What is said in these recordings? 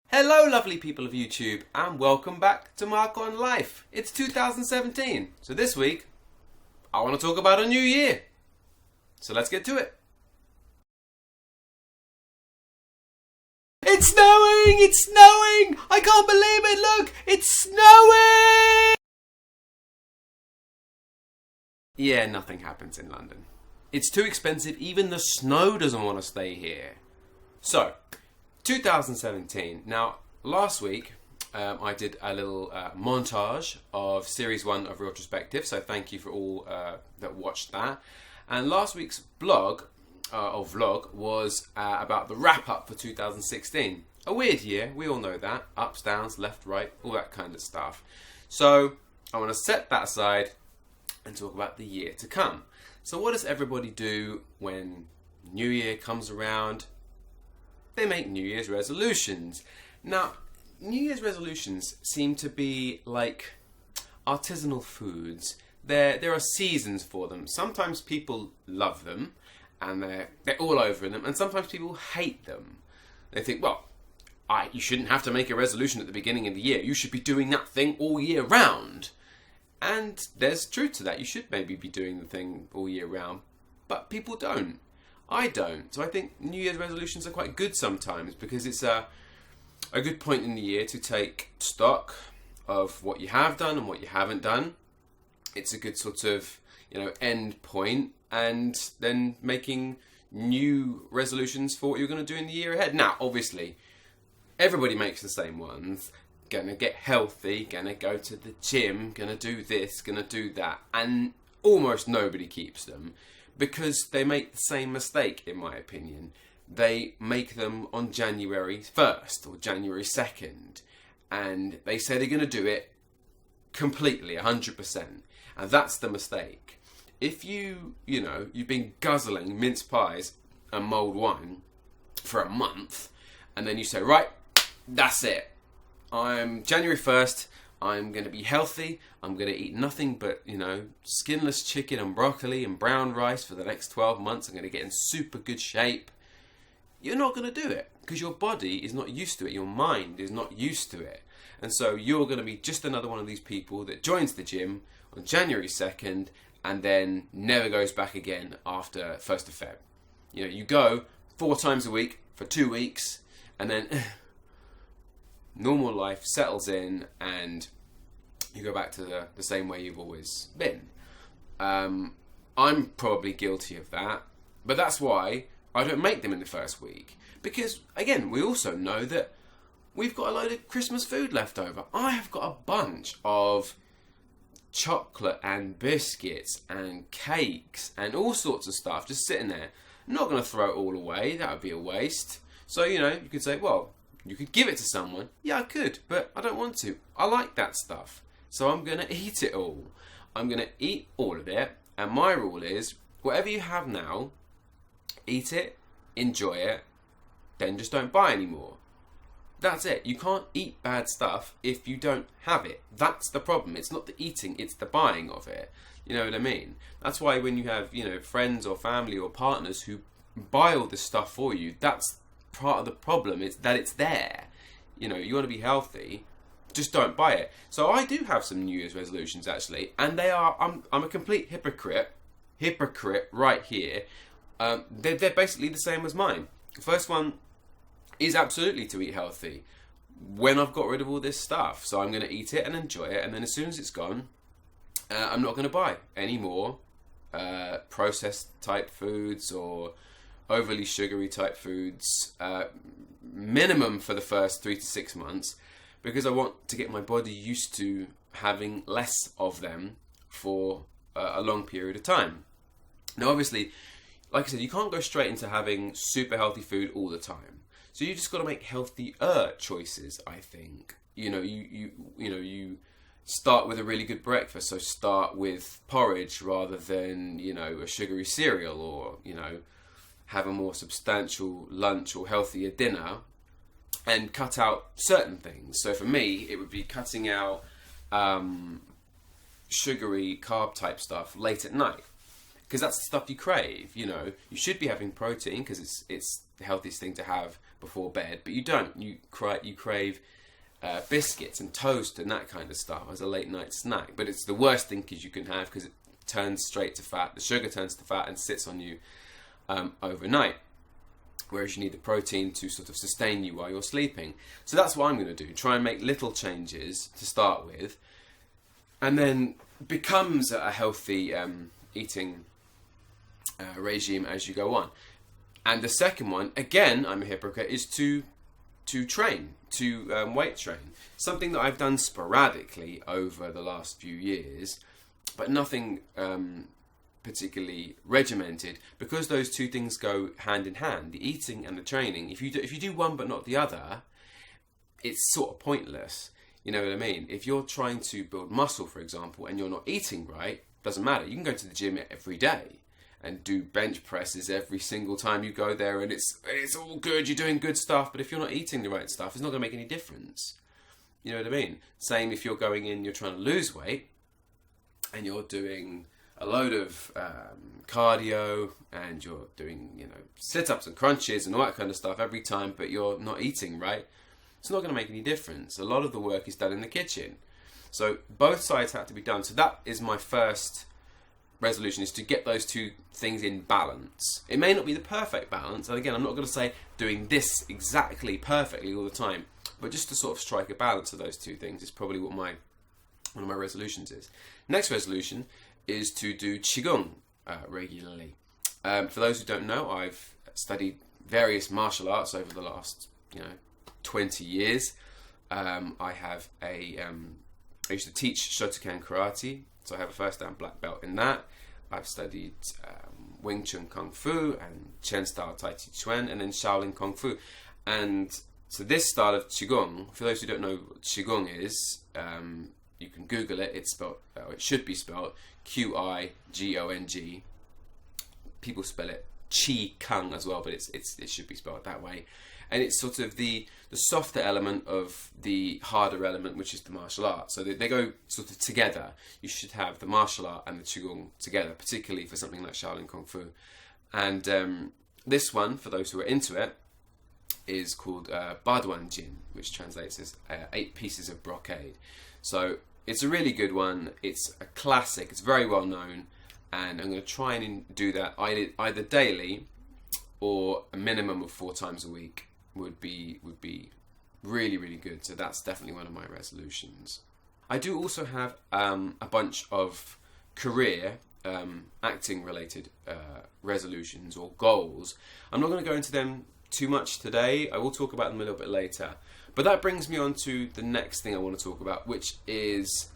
Hello lovely people of YouTube and welcome back to Mark on Life. It's 2017, so this week I want to talk about a new year. So let's get to it. It's snowing! It's snowing! I can't believe it! Look! It's snowing! Yeah, nothing happens in London. It's too expensive, even the snow doesn't want to stay here. So, 2017. Now, last week I did a little montage of Series 1 of Reeltrospectives, so thank you for all that watched that. And last week's vlog was about the wrap-up for 2016. A weird year, we all know that. Ups, downs, left, right, all that kind of stuff. So, I want to set that aside and talk about the year to come. So what does everybody do when New Year comes around? They make New Year's resolutions. Now, New Year's resolutions seem to be like artisanal foods. There are seasons for them. Sometimes people love them and they're all over them, and sometimes people hate them. They think, well, you shouldn't have to make a resolution at the beginning of the year. You should be doing that thing all year round. And there's truth to that. You should maybe be doing the thing all year round, but people don't. I don't. So I think New Year's resolutions are quite good sometimes because it's a good point in the year to take stock of what you have done and what you haven't done. It's a good sort of, end point, and then making new resolutions for what you're going to do in the year ahead. Now, obviously, everybody makes the same ones. Gonna get healthy, gonna go to the gym, gonna do this, gonna do that, and almost nobody keeps them because they make the same mistake, in my opinion. They make them on January 1st or January 2nd, and they say they're gonna do it completely, 100%, and that's the mistake. If you've been guzzling mince pies and mulled wine for a month, and then you say, right, that's it. I'm January 1st, I'm going to be healthy, I'm going to eat nothing but, skinless chicken and broccoli and brown rice for the next 12 months, I'm going to get in super good shape. You're not going to do it because your body is not used to it, your mind is not used to it. And so you're going to be just another one of these people that joins the gym on January 2nd and then never goes back again after 1st of Feb. You go 4 times a week for 2 weeks and then normal life settles in and you go back to the same way you've always been. I'm probably guilty of that, but that's why I don't make them in the first week. Because, again, we also know that we've got a load of Christmas food left over. I have got a bunch of chocolate and biscuits and cakes and all sorts of stuff just sitting there. I'm not going to throw it all away, that would be a waste. So, you could say, well, you could give it to someone. Yeah, I could, but I don't want to. I like that stuff. So I'm going to eat it all. I'm going to eat all of it. And my rule is, whatever you have now, eat it, enjoy it, then just don't buy anymore. That's it. You can't eat bad stuff if you don't have it. That's the problem. It's not the eating, it's the buying of it. You know what I mean? That's why when you have, friends or family or partners who buy all this stuff for you, that's part of the problem. Is that it's there. You want to be healthy, just don't buy it. So I do have some New Year's resolutions actually, and they are I'm a complete hypocrite right here. They're basically the same as mine. The first one is absolutely to eat healthy when I've got rid of all this stuff. So I'm going to eat it and enjoy it, and then as soon as it's gone, I'm not going to buy any more processed type foods or overly sugary type foods, minimum for the first 3 to 6 months, because I want to get my body used to having less of them for a long period of time. Now obviously, like I said, you can't go straight into having super healthy food all the time. So you just got to make healthier choices, I think. You start with a really good breakfast, so start with porridge rather than, a sugary cereal, or, have a more substantial lunch or healthier dinner, and cut out certain things. So for me, it would be cutting out sugary carb type stuff late at night, because that's the stuff you crave. You should be having protein because it's the healthiest thing to have before bed, but you don't. You crave biscuits and toast and that kind of stuff as a late night snack. But it's the worst thing you can have because it turns straight to fat. The sugar turns to fat and sits on you overnight. Whereas you need the protein to sort of sustain you while you're sleeping. So that's what I'm going to do. Try and make little changes to start with, and then becomes a healthy eating regime as you go on. And the second one, again, I'm a hypocrite, is to train, to weight train. Something that I've done sporadically over the last few years, but nothing particularly regimented, because those two things go hand in hand, the eating and the training. If you do one but not the other, it's sort of pointless. You know what I mean? If you're trying to build muscle, for example, and you're not eating right, doesn't matter. You can go to the gym every day and do bench presses every single time you go there, and it's all good, you're doing good stuff, but if you're not eating the right stuff, it's not going to make any difference. You know what I mean? Same if you're going in, you're trying to lose weight, and you're doing a load of cardio, and you're doing, sit-ups and crunches and all that kind of stuff every time, but you're not eating right, it's not going to make any difference. A lot of the work is done in the kitchen. So both sides have to be done. So that is my first resolution, is to get those two things in balance. It may not be the perfect balance, and again, I'm not going to say doing this exactly perfectly all the time, but just to sort of strike a balance of those two things is probably what one of my resolutions is. Next resolution is to do Qigong regularly. For those who don't know, I've studied various martial arts over the last 20 years. I used to teach Shotokan karate, so I have a first dan black belt in that. I've studied Wing Chun Kung Fu and Chen style Tai Chi Chuan, and then Shaolin Kung Fu. And so this style of Qigong, for those who don't know what Qigong is, you can Google it. It's spelled, it should be spelled Qigong. People spell it Qi Kung as well, but it should be spelled that way. And it's sort of the softer element of the harder element, which is the martial art. So they go sort of together. You should have the martial art and the Qigong together, particularly for something like Shaolin Kung Fu. And this one, for those who are into it, is called Baduan Jin, which translates as 8 pieces of brocade. So it's a really good one. It's a classic. It's very well known. And I'm going to try and do that either daily or a minimum of 4 times a week would be really, really good. So that's definitely one of my resolutions. I do also have a bunch of career acting related resolutions or goals. I'm not going to go into them too much today. I will talk about them a little bit later. But that brings me on to the next thing I want to talk about, which is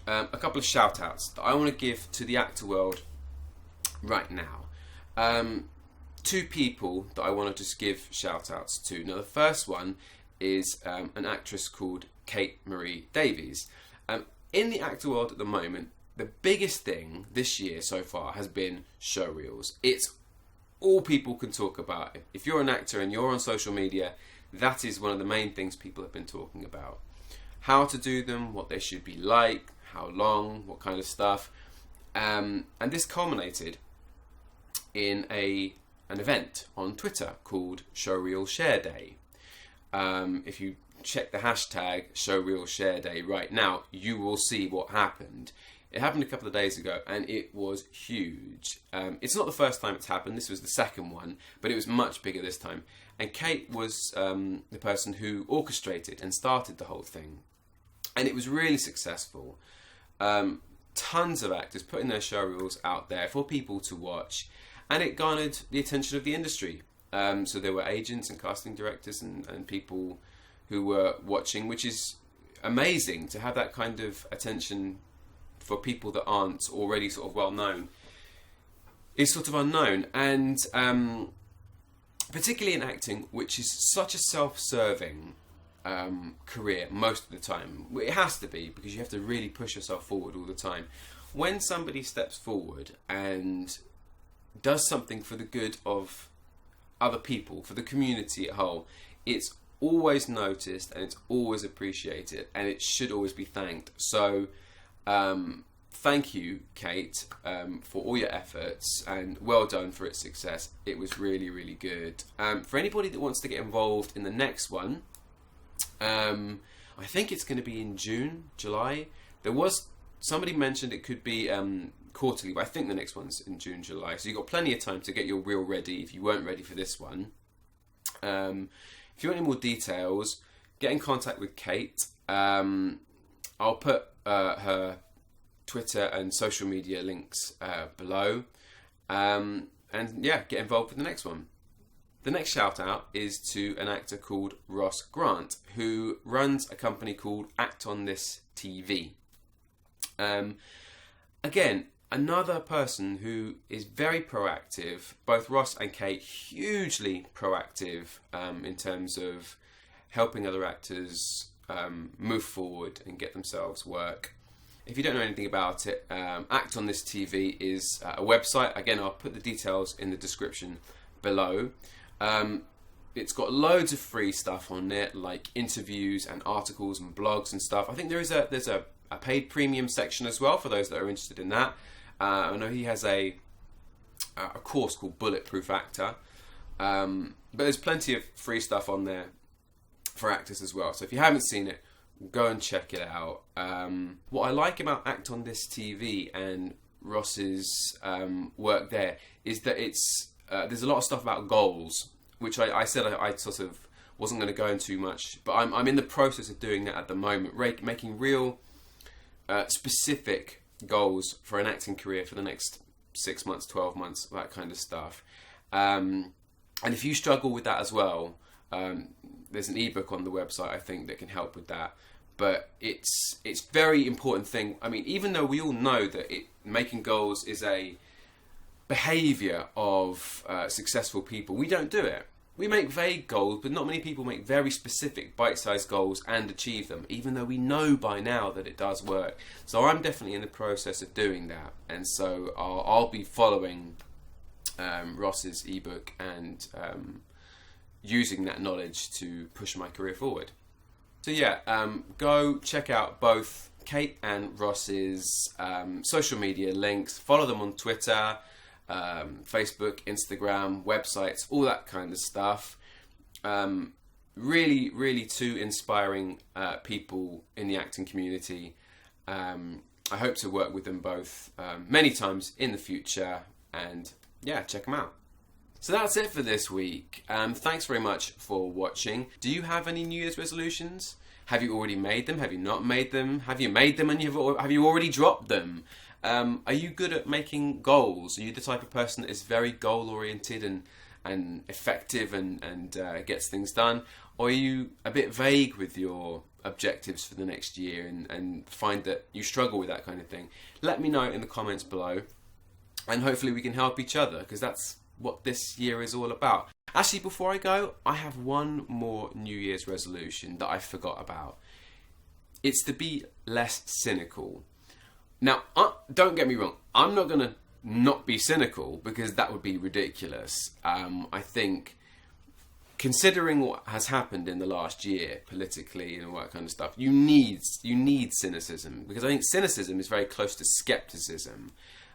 a couple of shout outs that I want to give to the actor world right now. 2 people that I want to just give shout outs to. Now, the first one is an actress called Kate Marie Davies. In the actor world at the moment, the biggest thing this year so far has been show reels. It's all people can talk about. If you're an actor and you're on social media, that is one of the main things people have been talking about. How to do them, what they should be like, how long, what kind of stuff. And this culminated in an event on Twitter called Showreel Share Day. If you check the hashtag Showreel Share Day right now, you will see what happened. It happened a couple of days ago and it was huge. It's not the first time it's happened, this was the second one, but it was much bigger this time. And Kate was the person who orchestrated and started the whole thing. And it was really successful. Tons of actors putting their showreels out there for people to watch. And it garnered the attention of the industry. So there were agents and casting directors and people who were watching, which is amazing to have that kind of attention for people that aren't already sort of well known. It's sort of unknown. And particularly in acting, which is such a self-serving career most of the time. It has to be, because you have to really push yourself forward all the time. When somebody steps forward and does something for the good of other people, for the community at whole, it's always noticed and it's always appreciated and it should always be thanked. So thank you, Kate, for all your efforts, and well done for its success. It was really, really good. For anybody that wants to get involved in the next one, I think it's going to be in June, July. Somebody mentioned it could be quarterly, but I think the next one's in June, July. So you've got plenty of time to get your reel ready if you weren't ready for this one. If you want any more details, get in contact with Kate. I'll put her Twitter and social media links below. And yeah, get involved with the next one. The next shout out is to an actor called Ross Grant, who runs a company called Act on This TV. Again, another person who is very proactive. Both Ross and Kate, hugely proactive in terms of helping other actors move forward and get themselves work. If you don't know anything about it, Act on This TV is a website. Again, I'll put the details in the description below. It's got loads of free stuff on it, like interviews and articles and blogs and stuff. I think there's a paid premium section as well for those that are interested in that. I know he has a course called Bulletproof Actor, but there's plenty of free stuff on there for actors as well. So if you haven't seen it, go and check it out. What I like about Act on This TV and Ross's work there is that there's a lot of stuff about goals, which I said I sort of wasn't going to go into much, but I'm in the process of doing that at the moment, making real specific goals for an acting career for the next 6 months, 12 months, that kind of stuff. And if you struggle with that as well, there's an ebook on the website, I think, that can help with that. But it's very important thing. I mean, even though we all know that making goals is a behaviour of successful people, we don't do it. We make vague goals, but not many people make very specific bite-sized goals and achieve them, even though we know by now that it does work. So I'm definitely in the process of doing that, and so I'll be following Ross's ebook and using that knowledge to push my career forward. So yeah, go check out both Kate and Ross's social media links. Follow them on Twitter, Facebook, Instagram, websites, all that kind of stuff. Really, really two inspiring people in the acting community. I hope to work with them both many times in the future, and yeah, check them out. So that's it for this week. Thanks very much for watching. Do you have any New Year's resolutions? Have you already made them? Have you not made them? Have you made them and have you already dropped them? Are you good at making goals? Are you the type of person that is very goal-oriented and effective and gets things done? Or are you a bit vague with your objectives for the next year and find that you struggle with that kind of thing? Let me know in the comments below, and hopefully we can help each other, because that's what this year is all about. Actually, before I go, I have one more New Year's resolution that I forgot about. It's to be less cynical. Now, don't get me wrong, I'm not going to not be cynical, because that would be ridiculous. I think, considering what has happened in the last year, politically and all that kind of stuff, you need cynicism, because I think cynicism is very close to skepticism.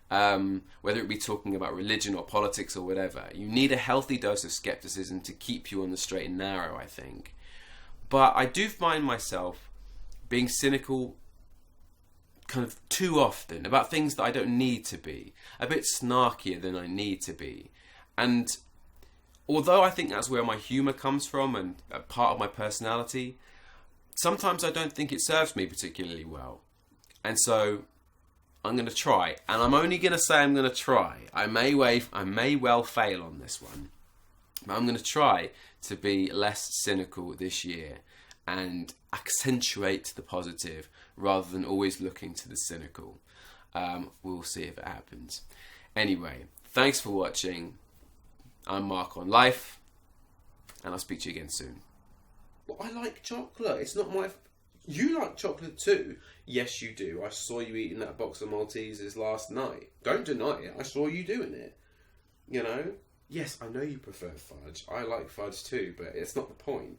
Whether it be talking about religion or politics or whatever, you need a healthy dose of skepticism to keep you on the straight and narrow, I think. But I do find myself being cynical kind of too often about things that I don't need to be, a bit snarkier than I need to be. And although I think that's where my humour comes from and a part of my personality, sometimes I don't think it serves me particularly well. And so I'm going to try, and I'm only going to say I'm going to try. I may well fail on this one, but I'm going to try to be less cynical this year and accentuate the positive rather than always looking to the cynical. We'll see if it happens. Anyway, thanks for watching. I'm markonlife, and I'll speak to you again soon. Well, I like chocolate. It's not my... You like chocolate too? Yes, you do. I saw you eating that box of Maltesers last night. Don't deny it. I saw you doing it. You know? Yes, I know you prefer fudge. I like fudge too, but it's not the point.